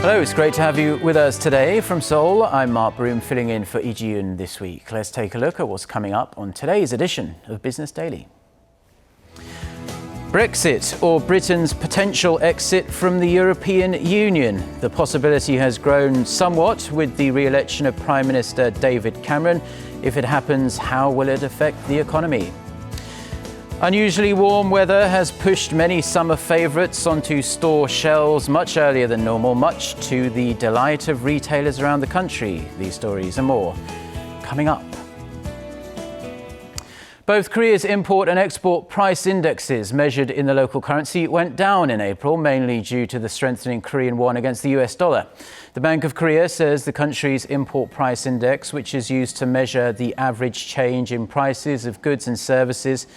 Hello, it's great to have you with us today. From Seoul, I'm Mark Broom, filling in for Lee Ji-yoon this week. Let's take a look at what's coming up on today's edition of Business Daily. Brexit, or Britain's potential exit from the European Union. The possibility has grown somewhat with the re-election of Prime Minister David Cameron. If it happens, how will it affect the economy? Unusually warm weather has pushed many summer favourites onto store shelves much earlier than normal, much to the delight of retailers around the country. These stories and more coming up. Both Korea's import and export price indexes measured in the local currency went down in April, mainly due to the strengthening Korean won against the US dollar. The Bank of Korea says the country's import price index, which is used to measure the average change in prices of goods and services,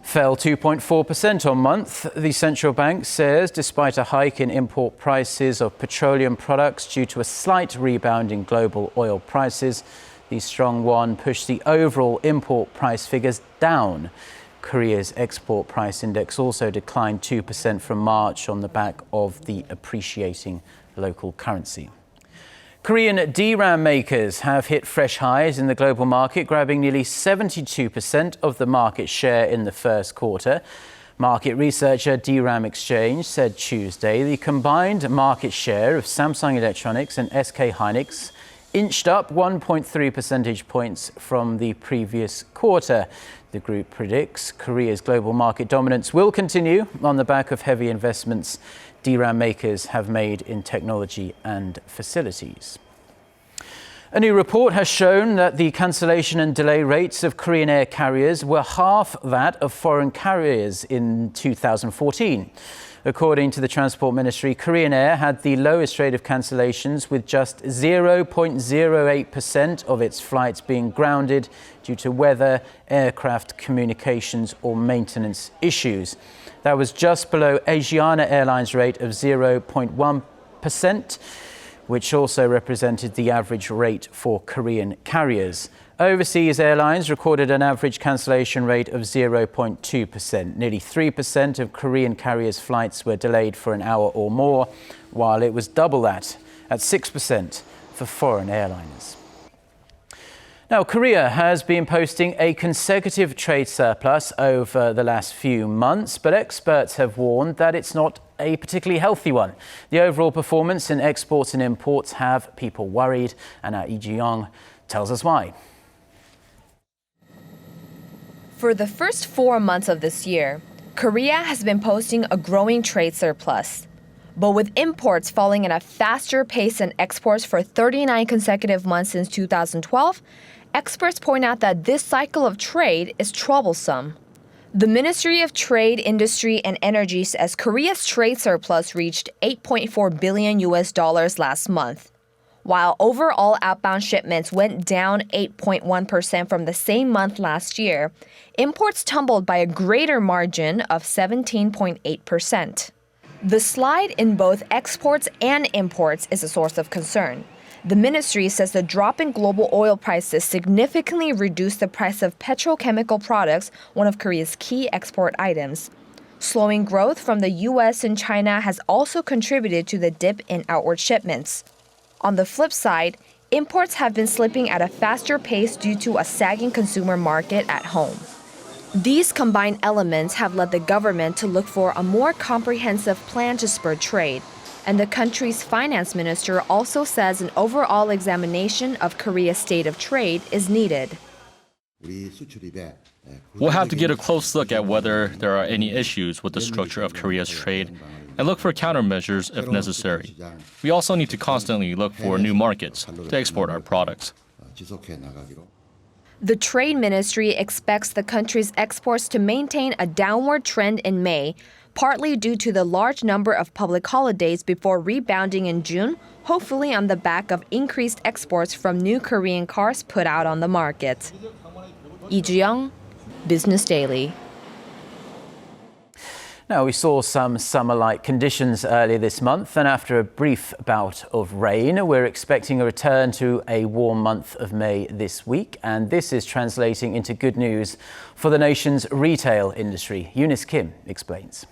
fell 2.4% on month. The central bank says despite a hike in import prices of petroleum products due to a slight rebound in global oil prices, the strong won pushed the overall import price figures down. Korea's export price index also declined 2% from March on the back of the appreciating local currency. Korean DRAM makers have hit fresh highs in the global market, grabbing nearly 72% of the market share in the first quarter. Market researcher DRAM Exchange said Tuesday the combined market share of Samsung Electronics and SK Hynix inched up 1.3 percentage points from the previous quarter. The group predicts Korea's global market dominance will continue on the back of heavy investments DRAM makers have made in technology and facilities. A new report has shown that the cancellation and delay rates of Korean air carriers were half that of foreign carriers in 2014. According to the Transport Ministry, Korean Air had the lowest rate of cancellations, with just 0.08% of its flights being grounded due to weather, aircraft communications or maintenance issues. That was just below Asiana Airlines' rate of 0.1%, which also represented the average rate for Korean carriers. Overseas airlines recorded an average cancellation rate of 0.2%. Nearly 3% of Korean carriers' flights were delayed for an hour or more, while it was double that at 6% for foreign airliners. Now, Korea has been posting a consecutive trade surplus over the last few months, but experts have warned that it's not a particularly healthy one. The overall performance in exports and imports have people worried, and Lee Ji-young tells us why. For the first 4 months of this year, Korea has been posting a growing trade surplus. But with imports falling at a faster pace than exports for 39 consecutive months since 2012, experts point out that this cycle of trade is troublesome. The Ministry of Trade, Industry and Energy says Korea's trade surplus reached $8.4 billion last month. While overall outbound shipments went down 8.1% from the same month last year, imports tumbled by a greater margin of 17.8%. The slide in both exports and imports is a source of concern. The ministry says the drop in global oil prices significantly reduced the price of petrochemical products, one of Korea's key export items. Slowing growth from the US and China has also contributed to the dip in outward shipments. On the flip side, imports have been slipping at a faster pace due to a sagging consumer market at home. These combined elements have led the government to look for a more comprehensive plan to spur trade. And the country's finance minister also says an overall examination of Korea's state of trade is needed. We'll have to get a close look at whether there are any issues with the structure of Korea's trade and look for countermeasures if necessary. We also need to constantly look for new markets to export our products. The Trade Ministry expects the country's exports to maintain a downward trend in May, partly due to the large number of public holidays before rebounding in June, hopefully on the back of increased exports from new Korean cars put out on the market. Lee Ji-young, Business Daily. Now, we saw some summer-like conditions earlier this month, and after a brief bout of rain, we're expecting a return to a warm month of May this week, and this is translating into good news for the nation's retail industry. Eunice Kim explains.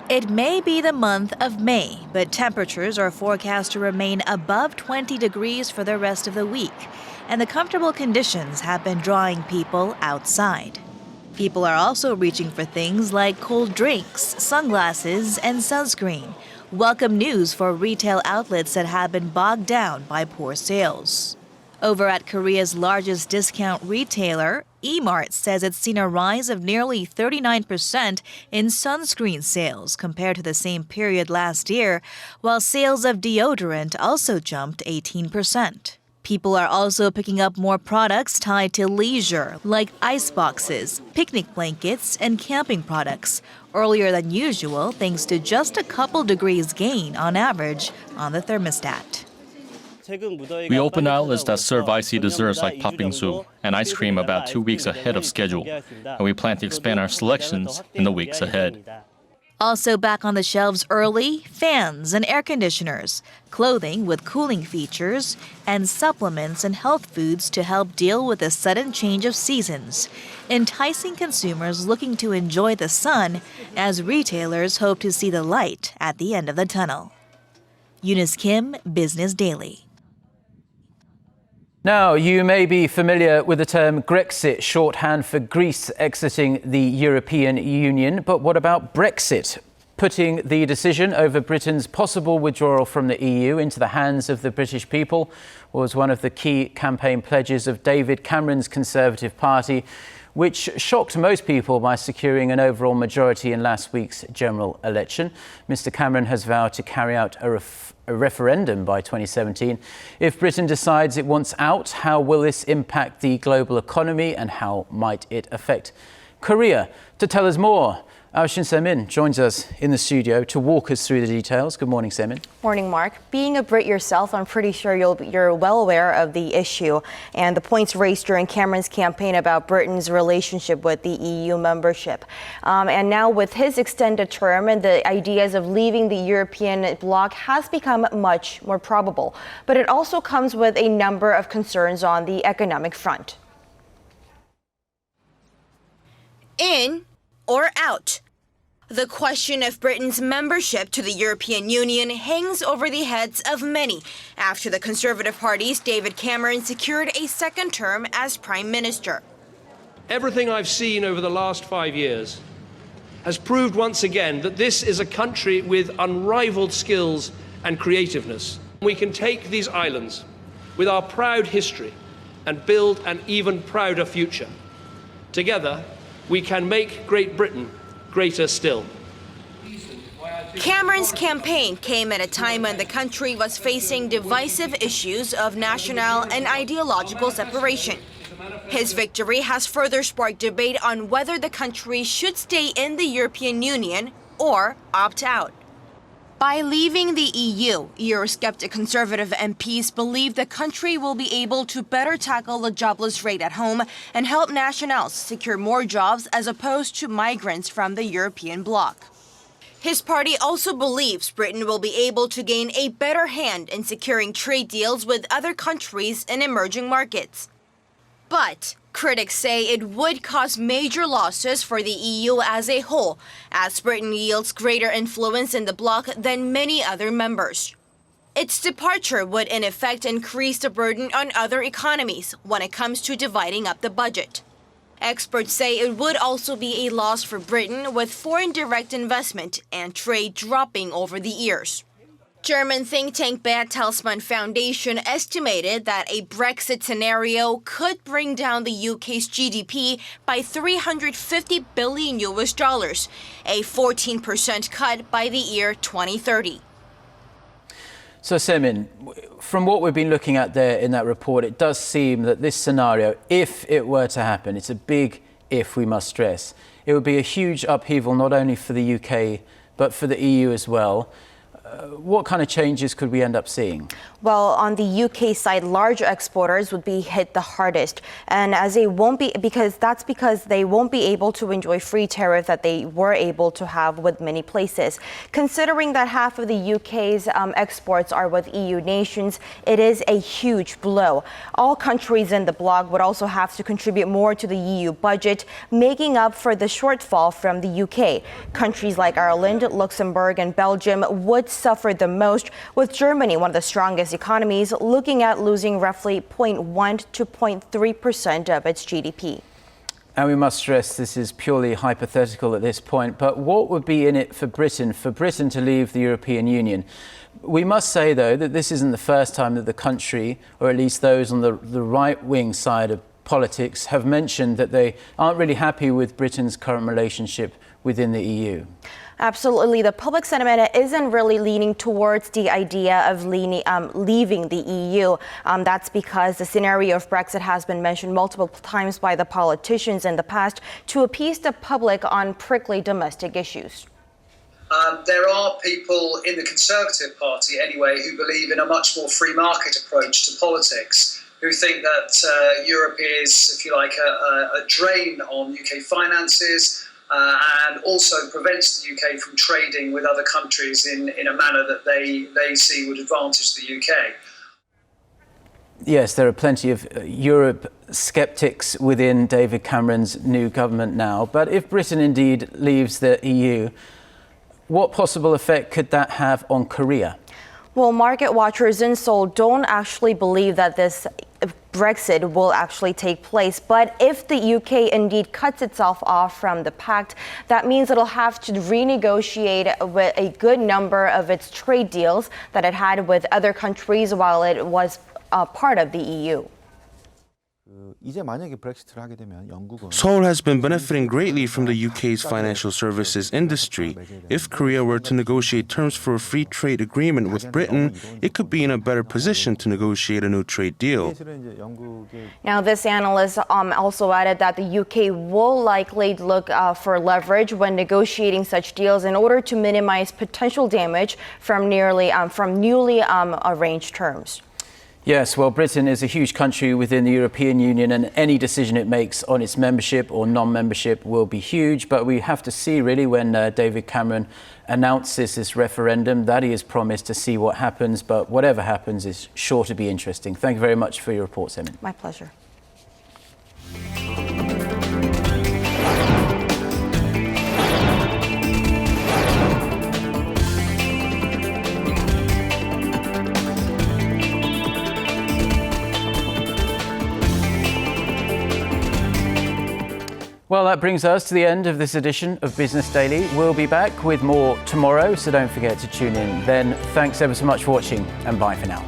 It may be the month of May, but temperatures are forecast to remain above 20 degrees for the rest of the week, and the comfortable conditions have been drawing people outside. People are also reaching for things like cold drinks, sunglasses, and sunscreen. Welcome news for retail outlets that have been bogged down by poor sales. Over at Korea's largest discount retailer, E-Mart says it's seen a rise of nearly 39% in sunscreen sales compared to the same period last year, while sales of deodorant also jumped 18%. People are also picking up more products tied to leisure, like ice boxes, picnic blankets, and camping products, earlier than usual thanks to just a couple degrees gain on average on the thermostat. We open outlets that serve icy desserts like ppingsu and ice cream about 2 weeks ahead of schedule, and we plan to expand our selections in the weeks ahead. Also back on the shelves early, fans and air conditioners, clothing with cooling features, and supplements and health foods to help deal with the sudden change of seasons, enticing consumers looking to enjoy the sun as retailers hope to see the light at the end of the tunnel. Eunice Kim, Business Daily. Now, you may be familiar with the term Grexit, shorthand for Greece exiting the European Union. But what about Brexit? Putting the decision over Britain's possible withdrawal from the EU into the hands of the British people was one of the key campaign pledges of David Cameron's Conservative Party, which shocked most people by securing an overall majority in last week's general election. Mr. Cameron has vowed to carry out a referendum by 2017. If Britain decides it wants out, how will this impact the global economy and how might it affect Korea? To tell us more, Shin Se-min joins us in the studio to walk us through the details. Good morning, Se-min. Morning, Mark. Being a Brit yourself, I'm pretty sure you're well aware of the issue and the points raised during Cameron's campaign about Britain's relationship with the EU membership. And now with his extended term, and the ideas of leaving the European bloc has become much more probable. But it also comes with a number of concerns on the economic front. In or out? The question of Britain's membership to the European Union hangs over the heads of many after the Conservative Party's David Cameron secured a second term as Prime Minister. Everything I've seen over the last 5 years has proved once again that this is a country with unrivaled skills and creativeness. We can take these islands with our proud history and build an even prouder future. Together, we can make Great Britain greater still. Cameron's campaign came at a time when the country was facing divisive issues of national and ideological separation. His victory has further sparked debate on whether the country should stay in the European Union or opt out. By leaving the EU, Eurosceptic Conservative MPs believe the country will be able to better tackle the jobless rate at home and help nationals secure more jobs as opposed to migrants from the European bloc. His party also believes Britain will be able to gain a better hand in securing trade deals with other countries in emerging markets. But critics say it would cause major losses for the EU as a whole, as Britain yields greater influence in the bloc than many other members. Its departure would in effect increase the burden on other economies when it comes to dividing up the budget. Experts say it would also be a loss for Britain, with foreign direct investment and trade dropping over the years. German think tank Bertelsmann Foundation estimated that a Brexit scenario could bring down the UK's GDP by $350 billion, a 14% cut by the year 2030. So, Se-min, from what we've been looking at there in that report, it does seem that this scenario, if it were to happen, it's a big if, we must stress, it would be a huge upheaval not only for the UK, but for the EU as well. what kind of changes could we end up seeing? Well, on the UK side, large exporters would be hit the hardest. And as they won't be, because they won't be able to enjoy free tariff that they were able to have with many places. Considering that half of the UK's exports are with EU nations, it is a huge blow. All countries in the bloc would also have to contribute more to the EU budget, making up for the shortfall from the UK. Countries like Ireland, Luxembourg, and Belgium would suffer the most, with Germany, one of the strongest economies, looking at losing roughly 0.1 to 0.3% of its GDP. And we must stress this is purely hypothetical at this point, but what would be in it for Britain to leave the European Union? We must say, though, that this isn't the first time that the country, or at least those on the right-wing side of politics, have mentioned that they aren't really happy with Britain's current relationship within the EU. Absolutely. The public sentiment isn't really leaning towards the idea of leaving the EU. That's because the scenario of Brexit has been mentioned multiple times by the politicians in the past to appease the public on prickly domestic issues. There are people in the Conservative Party, anyway, who believe in a much more free market approach to politics, who think that Europe is, if you like, a drain on UK finances, and also prevents the UK from trading with other countries in a manner that they see would advantage the UK. Yes, there are plenty of Europe sceptics within David Cameron's new government now. But if Britain indeed leaves the EU, what possible effect could that have on Korea? Well, market watchers in Seoul don't actually believe that this Brexit will actually take place. But if the UK indeed cuts itself off from the pact, that means it'll have to renegotiate with a good number of its trade deals that it had with other countries while it was part of the EU. Seoul has been benefiting greatly from the UK's financial services industry. If Korea were to negotiate terms for a free trade agreement with Britain, it could be in a better position to negotiate a new trade deal. Now, this analyst also added that the UK will likely look for leverage when negotiating such deals in order to minimize potential damage from newly arranged terms. Yes, well, Britain is a huge country within the European Union, and any decision it makes on its membership or non-membership will be huge. But we have to see, really, when David Cameron announces this referendum, that he has promised to see what happens. But whatever happens is sure to be interesting. Thank you very much for your report, Semin. My pleasure. Well, that brings us to the end of this edition of Business Daily. We'll be back with more tomorrow, so don't forget to tune in then. Thanks ever so much for watching, and bye for now.